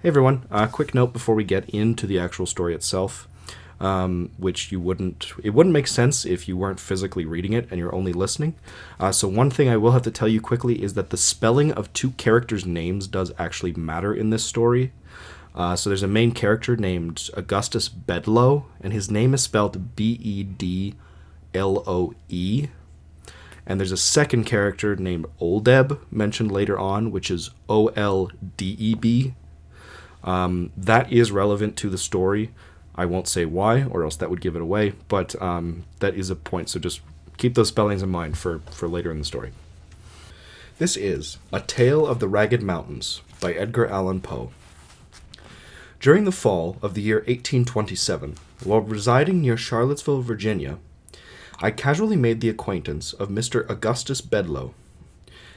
Hey everyone, a quick note before we get into the actual story itself, which it wouldn't make sense if you weren't physically reading it and you're only listening. So one thing I will have to tell you quickly is that the spelling of two characters' names does actually matter in this story. So there's a main character named Augustus Bedloe, and his name is spelled Bedloe. And there's a second character named Oldeb, mentioned later on, which is Oldeb. That is relevant to the story. I won't say why, or else that would give it away, but that is a point, so just keep those spellings in mind for later in the story. This is A Tale of the Ragged Mountains by Edgar Allan Poe. During the fall of the year 1827, while residing near Charlottesville, Virginia, I casually made the acquaintance of Mr. Augustus Bedloe.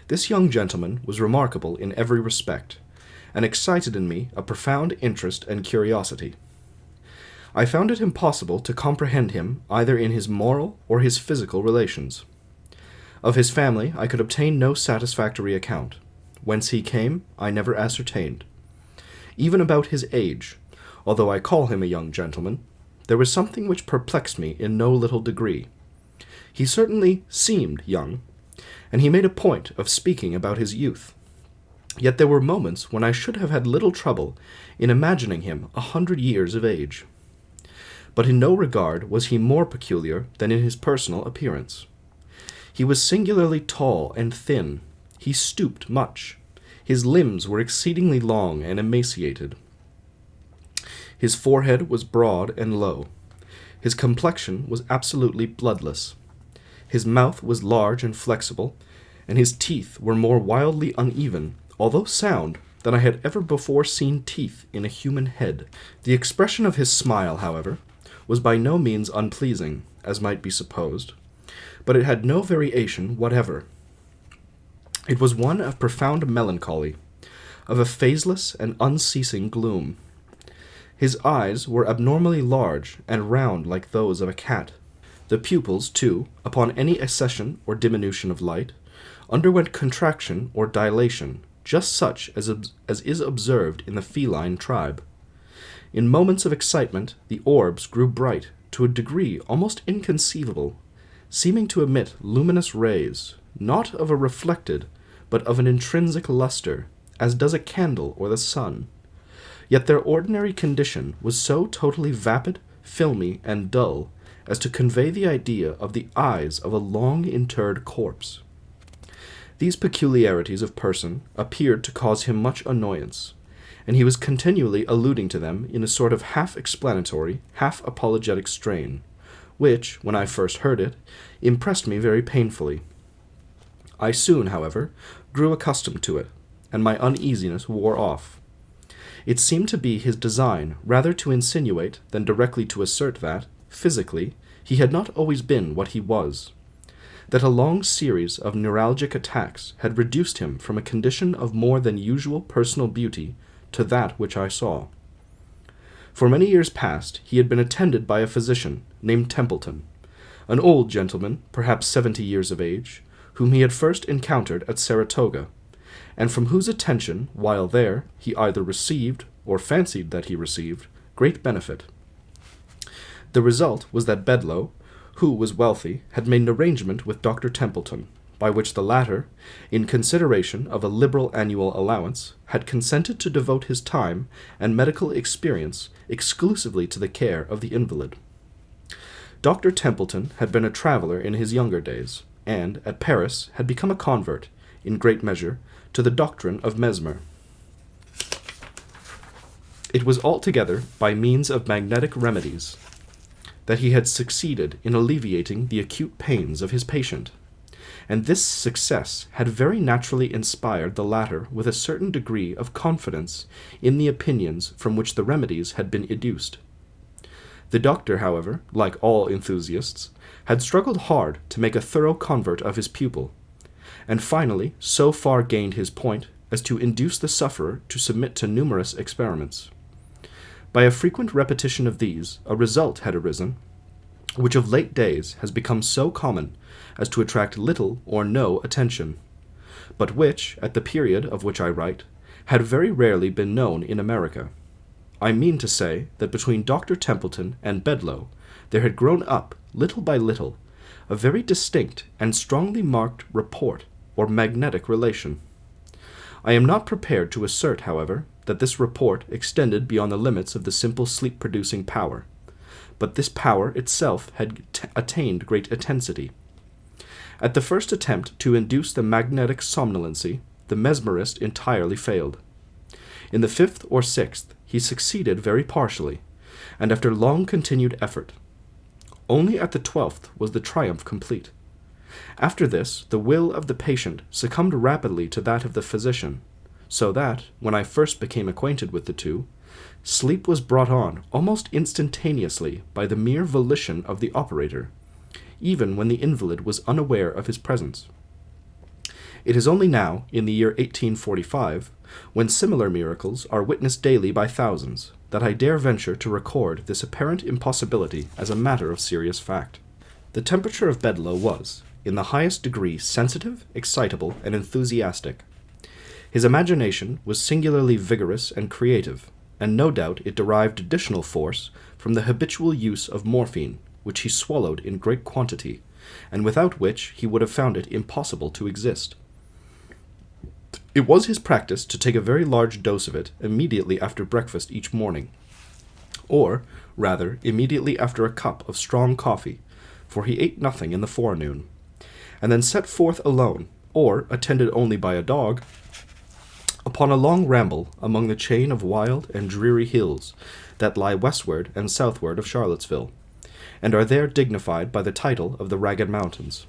This young gentleman was remarkable in every respect, and excited in me a profound interest and curiosity. I found it impossible to comprehend him either in his moral or his physical relations. Of his family I could obtain no satisfactory account. Whence he came, I never ascertained. Even about his age, although I call him a young gentleman, there was something which perplexed me in no little degree. He certainly seemed young, and he made a point of speaking about his youth. Yet there were moments when I should have had little trouble in imagining him 100 years of age. But in no regard was he more peculiar than in his personal appearance. He was singularly tall and thin. He stooped much. His limbs were exceedingly long and emaciated. His forehead was broad and low. His complexion was absolutely bloodless. His mouth was large and flexible, and his teeth were more wildly uneven, although sound, than I had ever before seen teeth in a human head. The expression of his smile, however, was by no means unpleasing, as might be supposed, but it had no variation whatever. It was one of profound melancholy, of a phaseless and unceasing gloom. His eyes were abnormally large and round like those of a cat. The pupils, too, upon any accession or diminution of light, underwent contraction or dilation, just such as is observed in the feline tribe. In moments of excitement, the orbs grew bright to a degree almost inconceivable, seeming to emit luminous rays, not of a reflected, but of an intrinsic luster, as does a candle or the sun. Yet their ordinary condition was so totally vapid, filmy, and dull, as to convey the idea of the eyes of a long-interred corpse. These peculiarities of person appeared to cause him much annoyance, and he was continually alluding to them in a sort of half-explanatory, half-apologetic strain, which, when I first heard it, impressed me very painfully. I soon, however, grew accustomed to it, and my uneasiness wore off. It seemed to be his design rather to insinuate than directly to assert that, physically, he had not always been what he was, that a long series of neuralgic attacks had reduced him from a condition of more than usual personal beauty to that which I saw. For many years past he had been attended by a physician named Templeton, an old gentleman, perhaps 70 years of age, whom he had first encountered at Saratoga, and from whose attention, while there, he either received, or fancied that he received, great benefit. The result was that Bedloe, who was wealthy, had made an arrangement with Dr. Templeton, by which the latter, in consideration of a liberal annual allowance, had consented to devote his time and medical experience exclusively to the care of the invalid. Dr. Templeton had been a traveler in his younger days, and, at Paris, had become a convert, in great measure, to the doctrine of Mesmer. It was altogether by means of magnetic remedies that he had succeeded in alleviating the acute pains of his patient, and this success had very naturally inspired the latter with a certain degree of confidence in the opinions from which the remedies had been educed. The doctor, however, like all enthusiasts, had struggled hard to make a thorough convert of his pupil, and finally so far gained his point as to induce the sufferer to submit to numerous experiments. By a frequent repetition of these, a result had arisen, which of late days has become so common as to attract little or no attention, but which, at the period of which I write, had very rarely been known in America. I mean to say that between Dr. Templeton and Bedloe there had grown up, little by little, a very distinct and strongly marked rapport or magnetic relation. I am not prepared to assert, however, that this rapport extended beyond the limits of the simple sleep-producing power, but this power itself had attained great intensity. At the first attempt to induce the magnetic somnolency, the mesmerist entirely failed. In the 5th or 6th, he succeeded very partially, and after long continued effort. Only at the 12th was the triumph complete. After this, the will of the patient succumbed rapidly to that of the physician, so that, when I first became acquainted with the two, sleep was brought on almost instantaneously by the mere volition of the operator, even when the invalid was unaware of his presence. It is only now, in the year 1845, when similar miracles are witnessed daily by thousands, that I dare venture to record this apparent impossibility as a matter of serious fact. The temperature of Bedloe was, in the highest degree, sensitive, excitable, and enthusiastic. His imagination was singularly vigorous and creative, and no doubt it derived additional force from the habitual use of morphine, which he swallowed in great quantity, and without which he would have found it impossible to exist. It was his practice to take a very large dose of it immediately after breakfast each morning, or, rather, immediately after a cup of strong coffee, for he ate nothing in the forenoon, and then set forth alone, or attended only by a dog, upon a long ramble among the chain of wild and dreary hills that lie westward and southward of Charlottesville, and are there dignified by the title of the Ragged Mountains.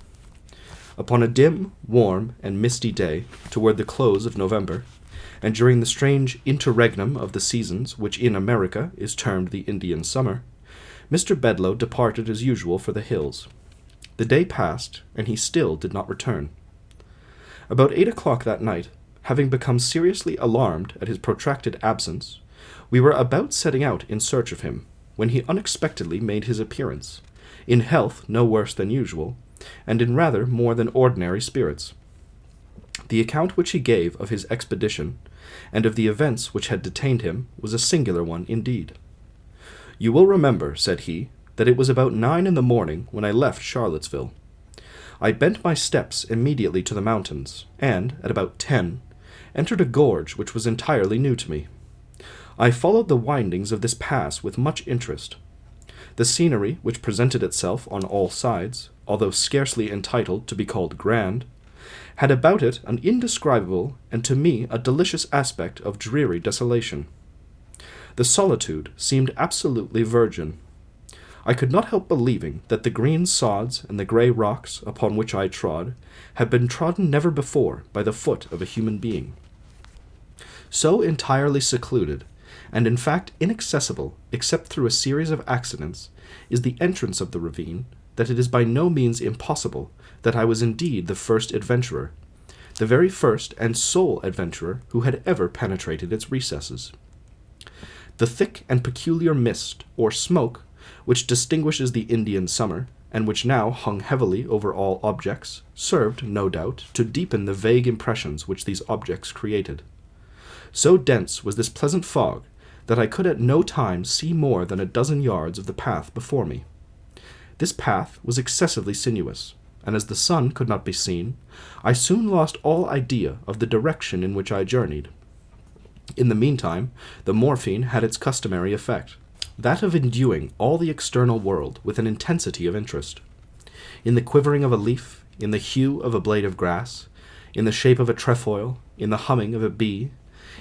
Upon a dim, warm, and misty day, toward the close of November, and during the strange interregnum of the seasons which in America is termed the Indian summer, Mr. Bedloe departed as usual for the hills. The day passed, and he still did not return. About 8 o'clock that night, having become seriously alarmed at his protracted absence, we were about setting out in search of him, when he unexpectedly made his appearance, in health no worse than usual, and in rather more than ordinary spirits. The account which he gave of his expedition, and of the events which had detained him, was a singular one indeed. "You will remember," said he, "that it was about 9 in the morning when I left Charlottesville. I bent my steps immediately to the mountains, and, at about 10, entered a gorge which was entirely new to me. I followed the windings of this pass with much interest. The scenery which presented itself on all sides, although scarcely entitled to be called grand, had about it an indescribable and to me a delicious aspect of dreary desolation. The solitude seemed absolutely virgin. I could not help believing that the green sods and the grey rocks upon which I trod had been trodden never before by the foot of a human being. So entirely secluded, and in fact inaccessible except through a series of accidents, is the entrance of the ravine, that it is by no means impossible that I was indeed the first adventurer, the very first and sole adventurer who had ever penetrated its recesses. The thick and peculiar mist, or smoke, which distinguishes the Indian summer, and which now hung heavily over all objects, served, no doubt, to deepen the vague impressions which these objects created. So dense was this pleasant fog that I could at no time see more than a dozen yards of the path before me. This path was excessively sinuous, and as the sun could not be seen, I soon lost all idea of the direction in which I journeyed. In the meantime, the morphine had its customary effect, that of enduing all the external world with an intensity of interest. In the quivering of a leaf, in the hue of a blade of grass, in the shape of a trefoil, in the humming of a bee,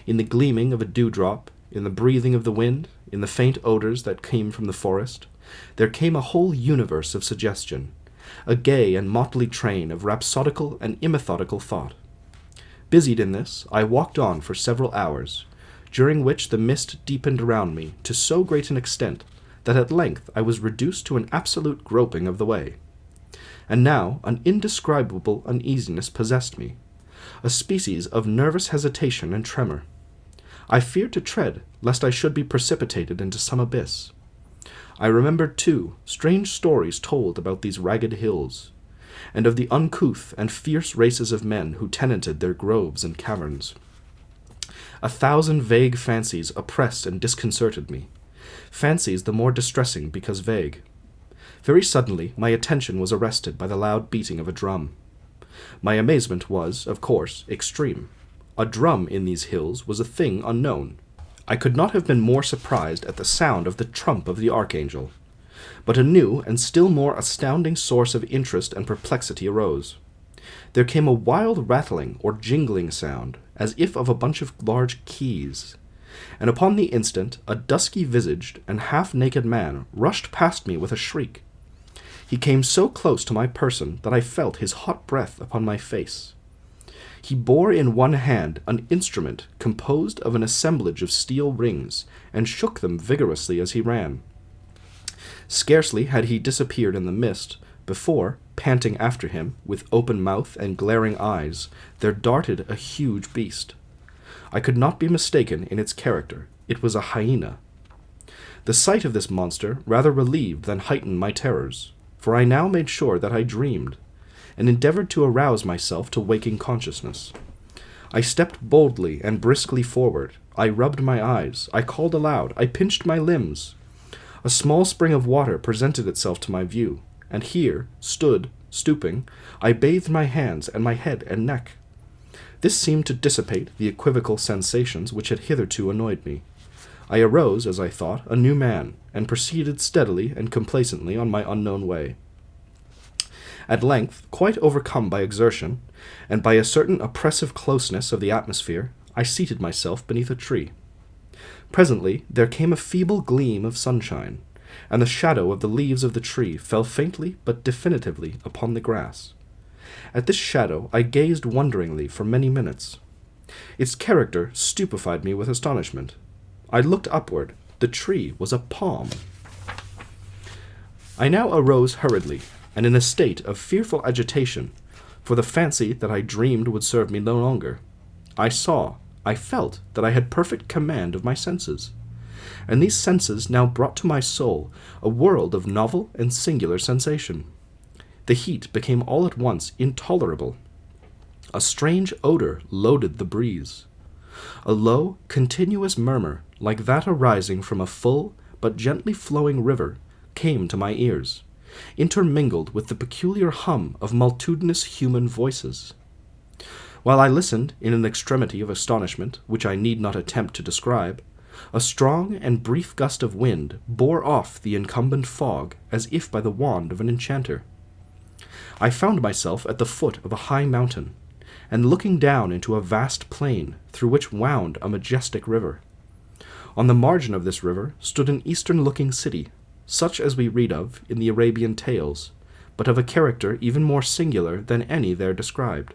in the gleaming of a dewdrop, in the breathing of the wind, in the faint odors that came from the forest, there came a whole universe of suggestion, a gay and motley train of rhapsodical and immethodical thought. Busied in this, I walked on for several hours, during which the mist deepened around me to so great an extent that at length I was reduced to an absolute groping of the way. And now an indescribable uneasiness possessed me, a species of nervous hesitation and tremor. I feared to tread, lest I should be precipitated into some abyss. I remembered, too, strange stories told about these ragged hills, and of the uncouth and fierce races of men who tenanted their groves and caverns. 1,000 vague fancies oppressed and disconcerted me, fancies the more distressing because vague. Very suddenly my attention was arrested by the loud beating of a drum. My amazement was, of course, extreme. A drum in these hills was a thing unknown. I could not have been more surprised at the sound of the trump of the archangel. But a new and still more astounding source of interest and perplexity arose. There came a wild rattling or jingling sound, as if of a bunch of large keys, and upon the instant a dusky-visaged and half-naked man rushed past me with a shriek. He came so close to my person that I felt his hot breath upon my face. He bore in one hand an instrument composed of an assemblage of steel rings, and shook them vigorously as he ran. Scarcely had he disappeared in the mist, before, panting after him, with open mouth and glaring eyes, there darted a huge beast. I could not be mistaken in its character. It was a hyena. The sight of this monster rather relieved than heightened my terrors, for I now made sure that I dreamed, and endeavored to arouse myself to waking consciousness. I stepped boldly and briskly forward. I rubbed my eyes. I called aloud. I pinched my limbs. A small spring of water presented itself to my view, and here, stooping, I bathed my hands and my head and neck. This seemed to dissipate the equivocal sensations which had hitherto annoyed me. I arose, as I thought, a new man, and proceeded steadily and complacently on my unknown way. At length, quite overcome by exertion, and by a certain oppressive closeness of the atmosphere, I seated myself beneath a tree. Presently there came a feeble gleam of sunshine, and the shadow of the leaves of the tree fell faintly but definitively upon the grass. At this shadow I gazed wonderingly for many minutes. Its character stupefied me with astonishment. I looked upward. The tree was a palm. I now arose hurriedly, and in a state of fearful agitation, for the fancy that I dreamed would serve me no longer. I felt that I had perfect command of my senses, and these senses now brought to my soul a world of novel and singular sensation. The heat became all at once intolerable. A strange odor loaded the breeze. A low, continuous murmur, like that arising from a full but gently flowing river, came to my ears, intermingled with the peculiar hum of multitudinous human voices. While I listened in an extremity of astonishment, which I need not attempt to describe, a strong and brief gust of wind bore off the incumbent fog as if by the wand of an enchanter. I found myself at the foot of a high mountain, and looking down into a vast plain through which wound a majestic river. On the margin of this river stood an eastern-looking city, such as we read of in the Arabian tales, but of a character even more singular than any there described.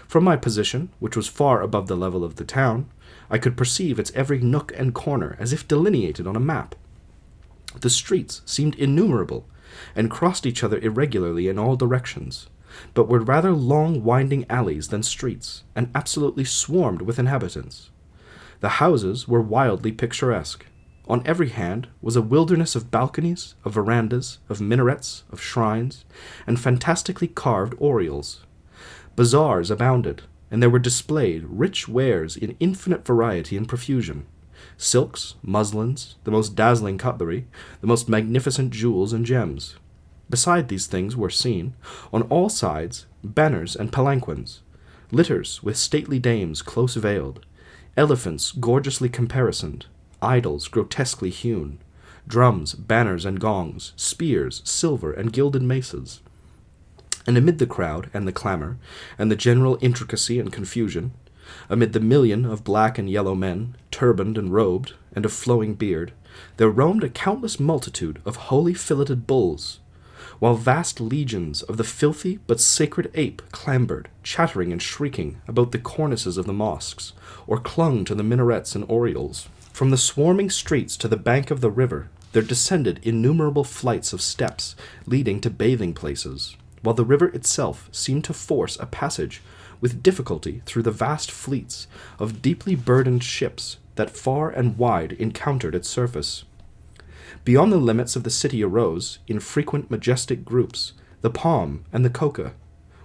From my position, which was far above the level of the town, I could perceive its every nook and corner as if delineated on a map. The streets seemed innumerable, and crossed each other irregularly in all directions, but were rather long winding alleys than streets, and absolutely swarmed with inhabitants. The houses were wildly picturesque. On every hand was a wilderness of balconies, of verandas, of minarets, of shrines, and fantastically carved oriels. Bazaars abounded, and there were displayed rich wares in infinite variety and profusion, silks, muslins, the most dazzling cutlery, the most magnificent jewels and gems. Beside these things were seen, on all sides, banners and palanquins, litters with stately dames close veiled, elephants gorgeously caparisoned, idols grotesquely hewn, drums, banners, and gongs, spears, silver, and gilded maces. And amid the crowd and the clamor, and the general intricacy and confusion, amid the million of black and yellow men, turbaned and robed, and of flowing beard, there roamed a countless multitude of holy filleted bulls, while vast legions of the filthy but sacred ape clambered, chattering and shrieking, about the cornices of the mosques, or clung to the minarets and oriels. From the swarming streets to the bank of the river there descended innumerable flights of steps leading to bathing places, while the river itself seemed to force a passage with difficulty through the vast fleets of deeply burdened ships that far and wide encountered its surface. Beyond the limits of the city arose, in frequent majestic groups, the palm and the coca,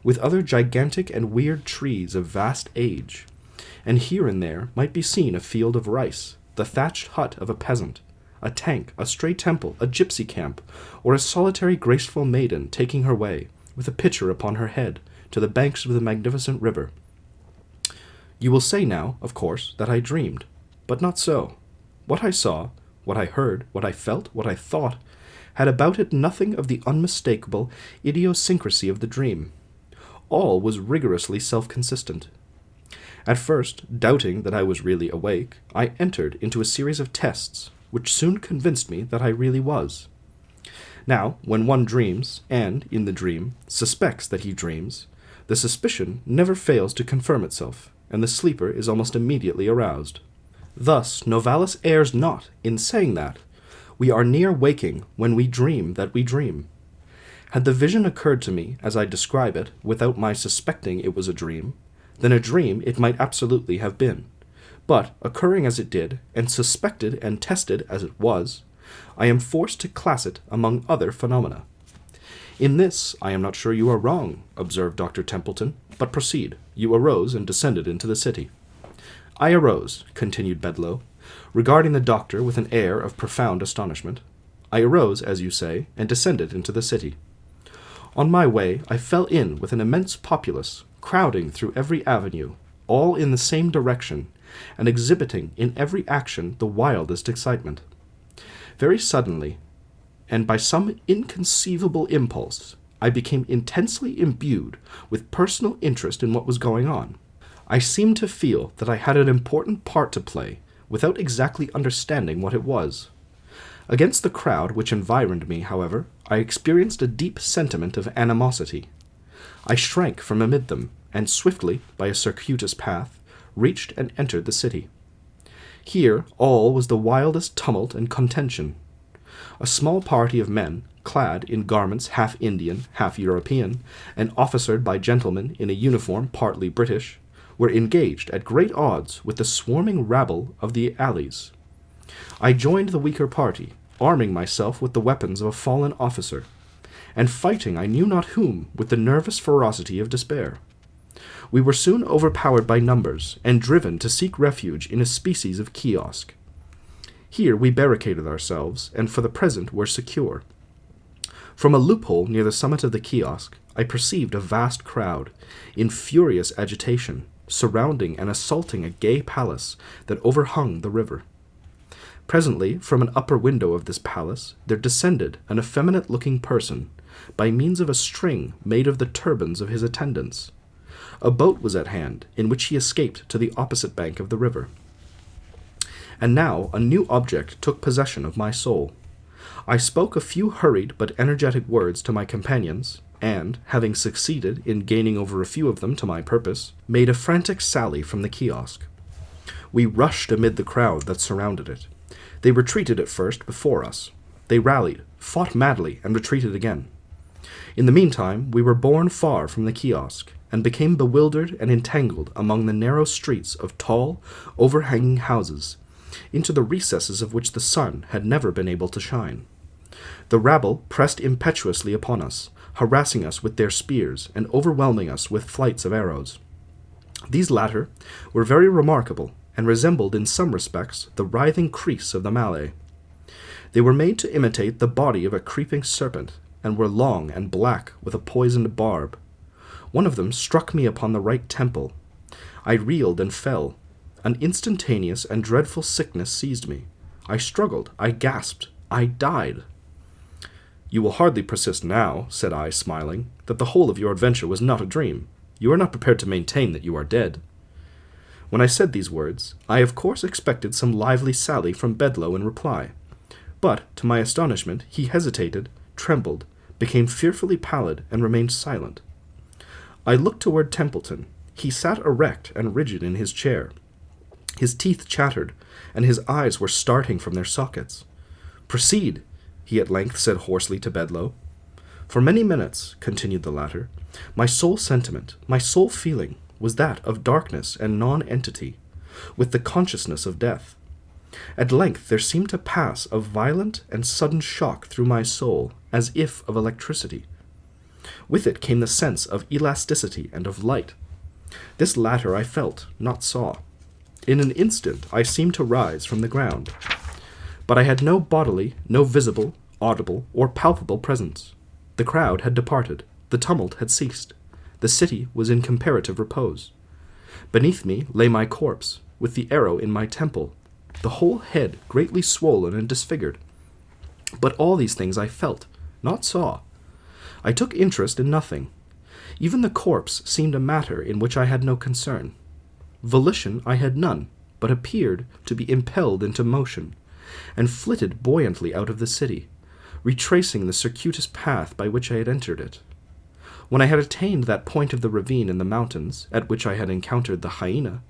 with other gigantic and weird trees of vast age, and here and there might be seen a field of rice, the thatched hut of a peasant, a tank, a stray temple, a gypsy camp, or a solitary graceful maiden taking her way, with a pitcher upon her head, to the banks of the magnificent river. You will say now, of course, that I dreamed, but not so. What I saw, what I heard, what I felt, what I thought, had about it nothing of the unmistakable idiosyncrasy of the dream. All was rigorously self-consistent. At first, doubting that I was really awake, I entered into a series of tests, which soon convinced me that I really was. Now, when one dreams, and, in the dream, suspects that he dreams, the suspicion never fails to confirm itself, and the sleeper is almost immediately aroused. Thus, Novalis errs not in saying that we are near waking when we dream that we dream. Had the vision occurred to me as I describe it, without my suspecting it was a dream, then a dream it might absolutely have been. But, occurring as it did, and suspected and tested as it was, I am forced to class it among other phenomena. In this, I am not sure you are wrong, observed Dr. Templeton, but proceed. You arose and descended into the city. I arose, continued Bedloe, regarding the doctor with an air of profound astonishment. I arose, as you say, and descended into the city. On my way, I fell in with an immense populace, crowding through every avenue, all in the same direction, and exhibiting in every action the wildest excitement. Very suddenly, and by some inconceivable impulse, I became intensely imbued with personal interest in what was going on. I seemed to feel that I had an important part to play, without exactly understanding what it was. Against the crowd which environed me, however, I experienced a deep sentiment of animosity. I shrank from amid them, and swiftly, by a circuitous path, reached and entered the city. Here all was the wildest tumult and contention. A small party of men, clad in garments half Indian, half European, and officered by gentlemen in a uniform partly British, were engaged at great odds with the swarming rabble of the alleys. I joined the weaker party, arming myself with the weapons of a fallen officer, and fighting I knew not whom with the nervous ferocity of despair. We were soon overpowered by numbers, and driven to seek refuge in a species of kiosk. Here we barricaded ourselves, and for the present were secure. From a loophole near the summit of the kiosk, I perceived a vast crowd, in furious agitation, surrounding and assaulting a gay palace that overhung the river. Presently, from an upper window of this palace, there descended an effeminate-looking person, by means of a string made of the turbans of his attendants. A boat was at hand, in which he escaped to the opposite bank of the river. And now a new object took possession of my soul. I spoke a few hurried but energetic words to my companions, and, having succeeded in gaining over a few of them to my purpose, made a frantic sally from the kiosk. We rushed amid the crowd that surrounded it. They retreated at first before us. They rallied, fought madly, and retreated again. In the meantime, we were borne far from the kiosk, and became bewildered and entangled among the narrow streets of tall, overhanging houses, into the recesses of which the sun had never been able to shine. The rabble pressed impetuously upon us, harassing us with their spears, and overwhelming us with flights of arrows. These latter were very remarkable, and resembled in some respects the writhing crease of the Malay. They were made to imitate the body of a creeping serpent, and were long and black with a poisoned barb. One of them struck me upon the right temple. I reeled and fell. An instantaneous and dreadful sickness seized me. I struggled, I gasped, I died. You will hardly persist now, said I, smiling, that the whole of your adventure was not a dream. You are not prepared to maintain that you are dead. When I said these words, I of course expected some lively sally from Bedloe in reply. But, to my astonishment, he hesitated, trembled, became fearfully pallid, and remained silent. I looked toward Templeton. He sat erect and rigid in his chair. His teeth chattered, and his eyes were starting from their sockets. Proceed, he at length said hoarsely to Bedloe. For many minutes, continued the latter, my sole sentiment, my sole feeling, was that of darkness and non-entity, with the consciousness of death. At length there seemed to pass a violent and sudden shock through my soul, as if of electricity. With it came the sense of elasticity and of light. This latter I felt, not saw. In an instant I seemed to rise from the ground. But I had no bodily, no visible, audible, or palpable presence. The crowd had departed. The tumult had ceased. The city was in comparative repose. Beneath me lay my corpse, with the arrow in my temple, the whole head greatly swollen and disfigured. But all these things I felt, not saw. I took interest in nothing. Even the corpse seemed a matter in which I had no concern. Volition I had none, but appeared to be impelled into motion, and flitted buoyantly out of the city, retracing the circuitous path by which I had entered it. When I had attained that point of the ravine in the mountains at which I had encountered the hyena,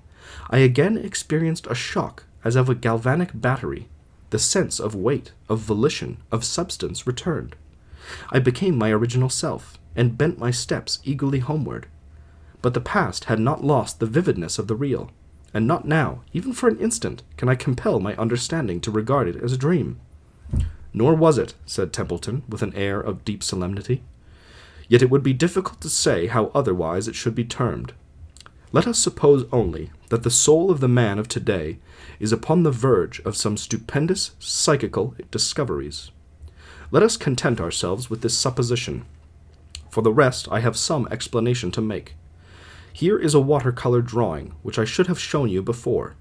I again experienced a shock as of a galvanic battery. The sense of weight, of volition, of substance returned. I became my original self, and bent my steps eagerly homeward. But the past had not lost the vividness of the real, and not now, even for an instant, can I compel my understanding to regard it as a dream. Nor was it, said Templeton, with an air of deep solemnity. Yet it would be difficult to say how otherwise it should be termed. Let us suppose only that the soul of the man of today is upon the verge of some stupendous psychical discoveries. Let us content ourselves with this supposition. For the rest I have some explanation to make. Here is a watercolor drawing which I should have shown you before,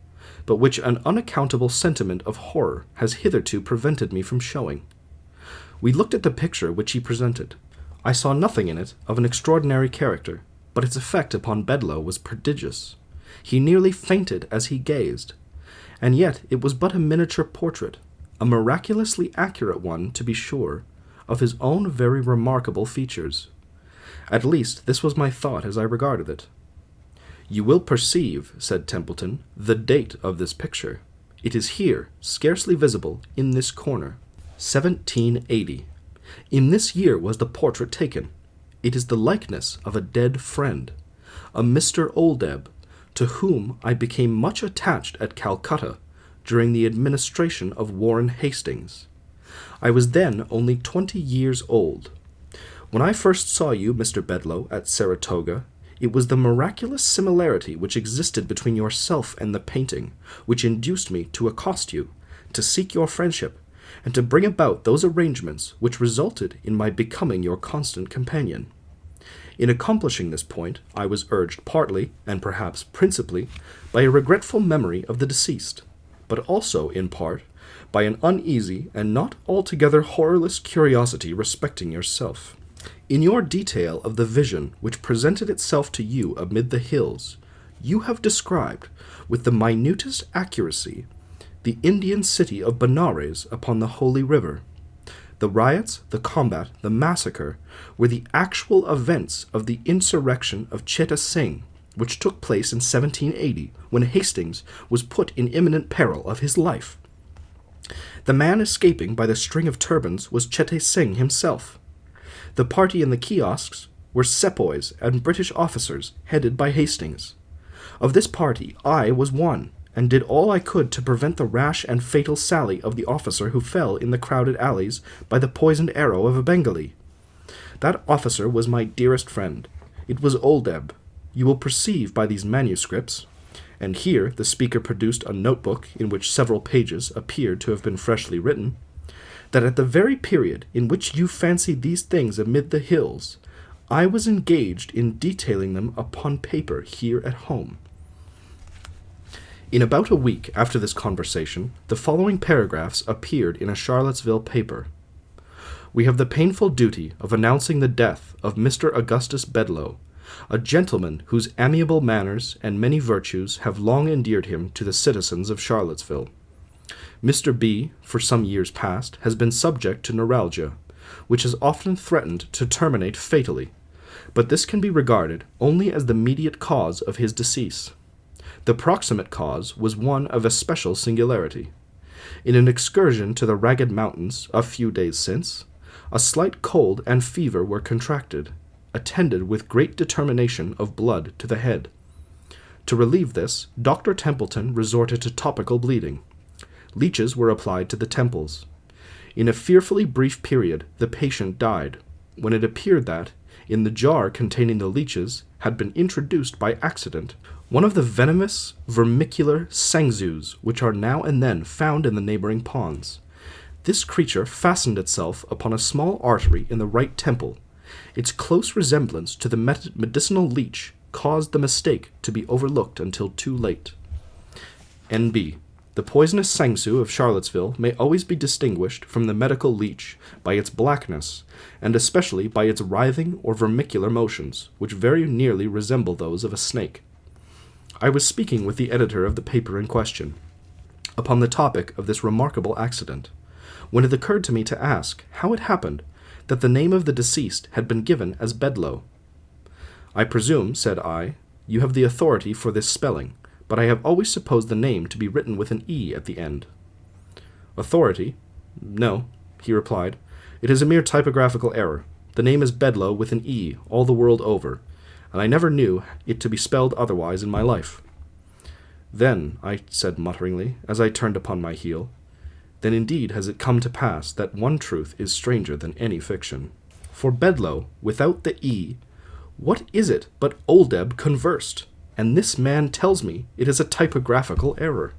but which an unaccountable sentiment of horror has hitherto prevented me from showing. We looked at the picture which he presented. I saw nothing in it of an extraordinary character, but its effect upon Bedloe was prodigious. He nearly fainted as he gazed, and yet it was but a miniature portrait, a miraculously accurate one, to be sure, of his own very remarkable features. At least this was my thought as I regarded it. You will perceive, said Templeton, the date of this picture. It is here, scarcely visible, in this corner. 1780. In this year was the portrait taken. It is the likeness of a dead friend, a Mr. Oldeb, to whom I became much attached at Calcutta during the administration of Warren Hastings. I was then only 20 years old. When I first saw you, Mr. Bedloe, at Saratoga, it was the miraculous similarity which existed between yourself and the painting which induced me to accost you, to seek your friendship, and to bring about those arrangements which resulted in my becoming your constant companion. In accomplishing this point, I was urged partly, and perhaps principally, by a regretful memory of the deceased, but also, in part, by an uneasy and not altogether horrorless curiosity respecting yourself. In your detail of the vision which presented itself to you amid the hills, you have described, with the minutest accuracy, the Indian city of Benares upon the Holy River. The riots, the combat, the massacre were the actual events of the insurrection of Chetta Singh, which took place in 1780, when Hastings was put in imminent peril of his life. The man escaping by the string of turbans was Chetta Singh himself. The party in the kiosks were sepoys and British officers, headed by Hastings. Of this party I was one, and did all I could to prevent the rash and fatal sally of the officer who fell in the crowded alleys by the poisoned arrow of a Bengali. That officer was my dearest friend. It was Oldeb. You will perceive by these manuscripts, and here the speaker produced a notebook in which several pages appeared to have been freshly written, that at the very period in which you fancy these things amid the hills, I was engaged in detailing them upon paper here at home. In about a week after this conversation, the following paragraphs appeared in a Charlottesville paper. We have the painful duty of announcing the death of Mr. Augustus Bedloe, a gentleman whose amiable manners and many virtues have long endeared him to the citizens of Charlottesville. Mr. B, for some years past, has been subject to neuralgia, which has often threatened to terminate fatally, but this can be regarded only as the mediate cause of his decease. The proximate cause was one of especial singularity. In an excursion to the Ragged Mountains a few days since, a slight cold and fever were contracted, attended with great determination of blood to the head. To relieve this, Dr. Templeton resorted to topical bleeding. Leeches were applied to the temples. In a fearfully brief period, the patient died, when it appeared that, in the jar containing the leeches had been introduced by accident one of the venomous vermicular sangzus which are now and then found in the neighboring ponds. This creature fastened itself upon a small artery in the right temple. Its close resemblance to the medicinal leech caused the mistake to be overlooked until too late. N.B. The poisonous sangsu of Charlottesville may always be distinguished from the medical leech by its blackness, and especially by its writhing or vermicular motions, which very nearly resemble those of a snake. I was speaking with the editor of the paper in question, upon the topic of this remarkable accident, when it occurred to me to ask how it happened that the name of the deceased had been given as Bedloe. I presume, said I, you have the authority for this spelling, but I have always supposed the name to be written with an E at the end. Authority? No, he replied. It is a mere typographical error. The name is Bedloe with an E all the world over, and I never knew it to be spelled otherwise in my life. Then, I said mutteringly, as I turned upon my heel, then indeed has it come to pass that one truth is stranger than any fiction. For Bedloe, without the E, what is it but Oldeb conversed? And this man tells me it is a typographical error.